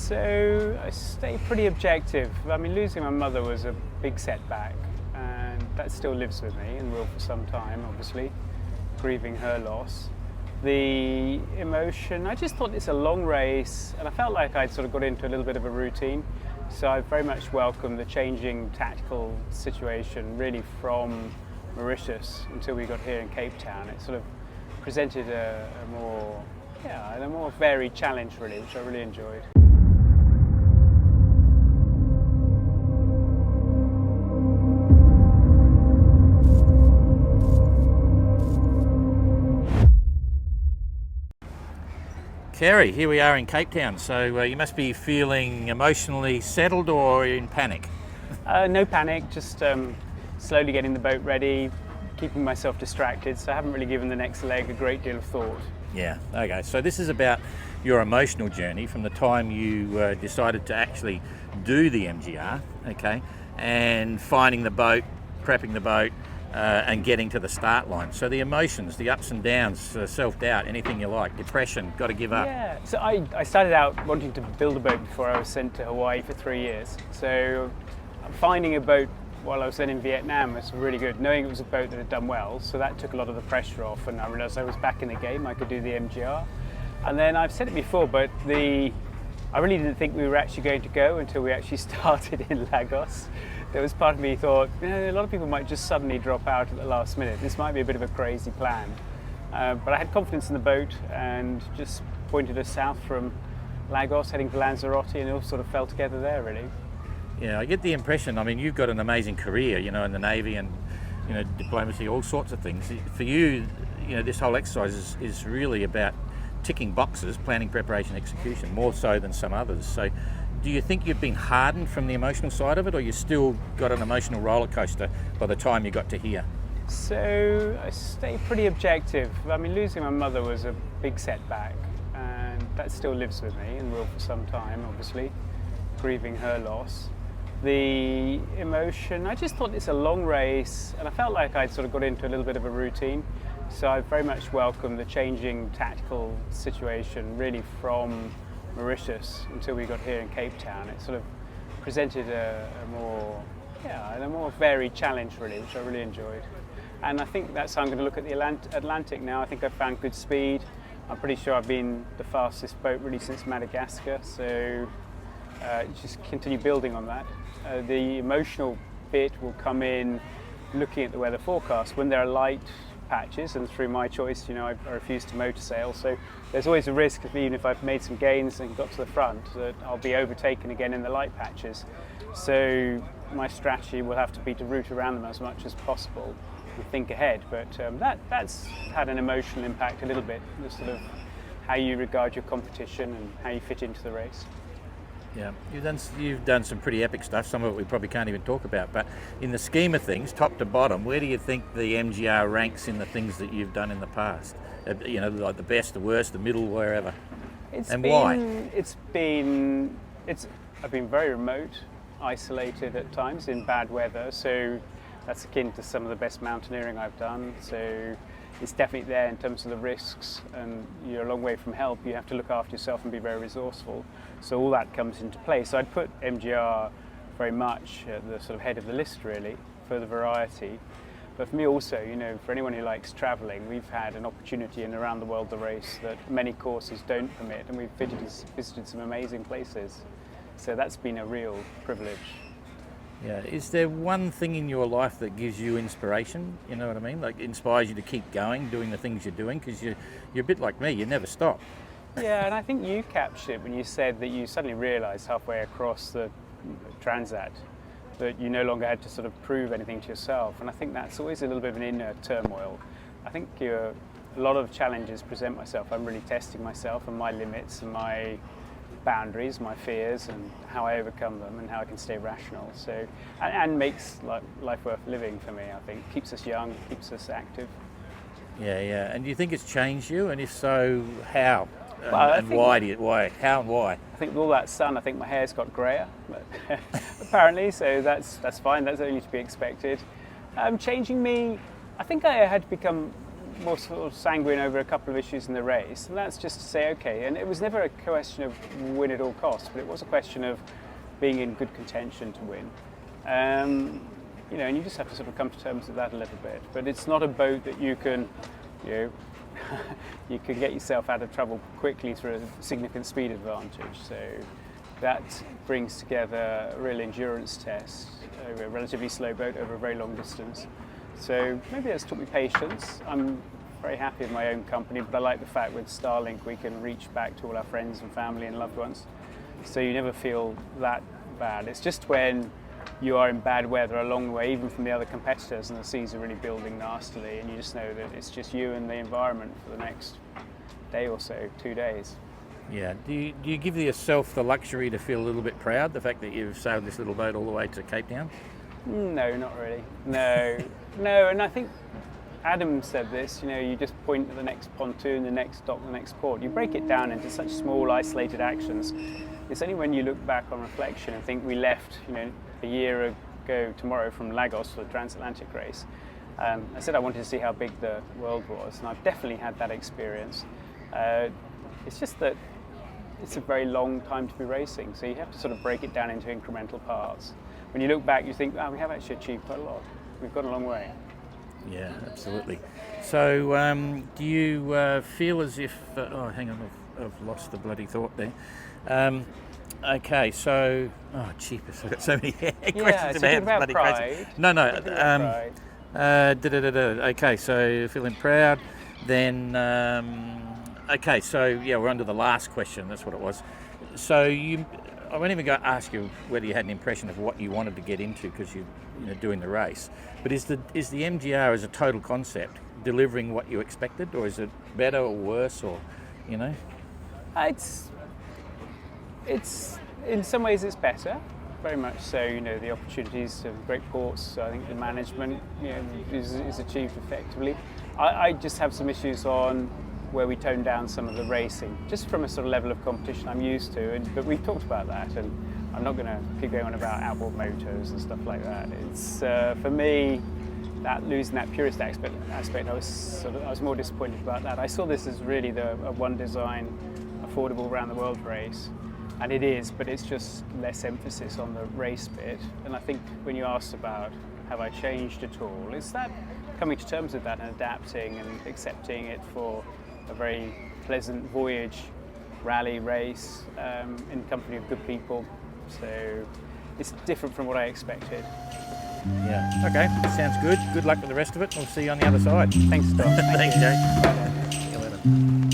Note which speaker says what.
Speaker 1: So I stay pretty objective. I mean, losing my mother was a big setback, and that still lives with me and will for some time, obviously, grieving her loss. The emotion, I just thought it's a long race, and I felt like I'd sort of got into a little bit of a routine. So I very much welcome the changing tactical situation, really from Mauritius until we got here in Cape Town. It sort of presented a more varied challenge, really, which I really enjoyed.
Speaker 2: Keri, here we are in Cape Town, so you must be feeling emotionally settled or in panic?
Speaker 1: No panic, just slowly getting the boat ready, keeping myself distracted, so I haven't really given the next leg a great deal of thought.
Speaker 2: Yeah, okay, so this is about your emotional journey from the time you decided to actually do the MGR, okay, and finding the boat, prepping the boat, and getting to the start line. So the emotions, the ups and downs, self-doubt, anything you like, depression, got to give up.
Speaker 1: Yeah, so I started out wanting to build a boat before I was sent to Hawaii for 3 years. So finding a boat while I was then in Vietnam was really good, knowing it was a boat that had done well. So that took a lot of the pressure off, and I realised I was back in the game, I could do the MGR. And then I've said it before, but I really didn't think we were actually going to go until we actually started in Lagos. There was part of me thought, a lot of people might just suddenly drop out at the last minute. This might be a bit of a crazy plan. But I had confidence in the boat and just pointed us south from Lagos, heading for Lanzarote, and it all sort of fell together there, really.
Speaker 2: Yeah, I get the impression, I mean, you've got an amazing career, in the Navy and, diplomacy, all sorts of things. For you, this whole exercise is really about ticking boxes, planning, preparation, execution, more so than some others. So do you think you've been hardened from the emotional side of it, or you still got an emotional roller coaster by the time you got to here?
Speaker 1: So I stay pretty objective. I mean, losing my mother was a big setback, and that still lives with me and will for some time, obviously, grieving her loss. The emotion, I just thought it's a long race, and I felt like I'd sort of got into a little bit of a routine. So I very much welcome the changing tactical situation, really from Mauritius until we got here in Cape Town. It sort of presented a more varied challenge, really, which I really enjoyed. And I think that's how I'm going to look at the Atlantic now. I think I've found good speed. I'm pretty sure I've been the fastest boat really since Madagascar, so just continue building on that. The emotional bit will come in looking at the weather forecast. When there are light patches, and through my choice, I refuse to motor sail, so there's always a risk of, even if I've made some gains and got to the front, that I'll be overtaken again in the light patches. So my strategy will have to be to route around them as much as possible and think ahead, but that's had an emotional impact a little bit, the sort of how you regard your competition and how you fit into the race.
Speaker 2: Yeah, you've done some pretty epic stuff. Some of it we probably can't even talk about. But in the scheme of things, top to bottom, where do you think the MGR ranks in the things that you've done in the past? Like the best, the worst, the middle, wherever. Why? I've been very remote, isolated at times in bad weather. So that's akin to some of the best mountaineering I've done. So it's definitely there in terms of the risks, and you're a long way from help. You have to look after yourself and be very resourceful. So all that comes into play. So I'd put MGR very much at the sort of head of the list, really, for the variety. But for me also, for anyone who likes traveling, we've had an opportunity in Around the World the race that many courses don't permit, and we've visited some amazing places. So that's been a real privilege. Yeah, is there one thing in your life that gives you inspiration? You know what I mean? Like inspires you to keep going, doing the things you're doing, because you're a bit like me, you never stop.
Speaker 1: Yeah, and I think you captured it when you said that you suddenly realised halfway across the Transat that you no longer had to sort of prove anything to yourself. And I think that's always a little bit of an inner turmoil. I think a lot of challenges present myself. I'm really testing myself and my limits and my boundaries, my fears, and how I overcome them and how I can stay rational. So, and makes life worth living for me, I think. Keeps us young, keeps us active.
Speaker 2: Yeah. And do you think it's changed you? And if so, how?
Speaker 1: And
Speaker 2: why? How and why?
Speaker 1: I think with all that sun, I think my hair's got greyer, but apparently, so that's fine. That's only to be expected. Changing me, I think I had become more sort of sanguine over a couple of issues in the race, and that's just to say, okay, and it was never a question of win at all costs, but it was a question of being in good contention to win. You know, and you just have to sort of come to terms with that a little bit. But it's not a boat that you can, you know, you can get yourself out of trouble quickly through a significant speed advantage. So that brings together a real endurance test over a relatively slow boat over a very long distance. So maybe that's taught me patience. I'm very happy with my own company, but I like the fact with Starlink we can reach back to all our friends and family and loved ones. So you never feel that bad. It's just when you are in bad weather a long way, even from the other competitors, and the seas are really building nastily, and you just know that it's just you and the environment for the next day or so, 2 days.
Speaker 3: Yeah. Do you give yourself the luxury to feel a little bit proud, the fact that you've sailed this little boat all the way to Cape Town?
Speaker 1: No, not really. No, no. And I think Adam said this. You know, you just point at the next pontoon, the next dock, the next port. You break it down into such small, isolated actions. It's only when you look back on reflection and think we left, you know, a year ago tomorrow from Lagos for the transatlantic race. I said I wanted to see how big the world was, and I've definitely had that experience. It's just that it's a very long time to be racing, so you have to sort of break it down into incremental parts. When you look back, you think, oh, we have actually achieved quite a lot. We've gone a long way.
Speaker 3: Yeah, absolutely. So do you feel as if... oh, hang on, I've lost the bloody thought there. Okay, so... Oh, jeepers, I've got so many questions
Speaker 1: about pride.
Speaker 3: Crazy. No. Okay, so you're feeling proud. Then... okay, so yeah, we're on to the last question. That's what it was. So I won't even go ask you whether you had an impression of what you wanted to get into because you're doing the race. But is the MGR as a total concept delivering what you expected, or is it better or worse, or you know?
Speaker 1: It's in some ways it's better, very much so. You know, the opportunities of great ports. So I think the management, you know, is achieved effectively. I just have some issues on where we tone down some of the racing, just from a sort of level of competition I'm used to. But we've talked about that, and I'm not going to keep going on about outboard motors and stuff like that. It's for me, that losing that purist aspect, I was more disappointed about that. I saw this as really a one design, affordable round the world race, and it is, but it's just less emphasis on the race bit. And I think when you asked about have I changed at all, it's that coming to terms with that and adapting and accepting it for a very pleasant voyage rally race in company of good people. So it's different from what I expected.
Speaker 3: Yeah. Okay. Sounds good. Good luck with the rest of it. We'll see you on the other side.
Speaker 1: Thanks, Tom.
Speaker 3: Thanks, Jay. See you later.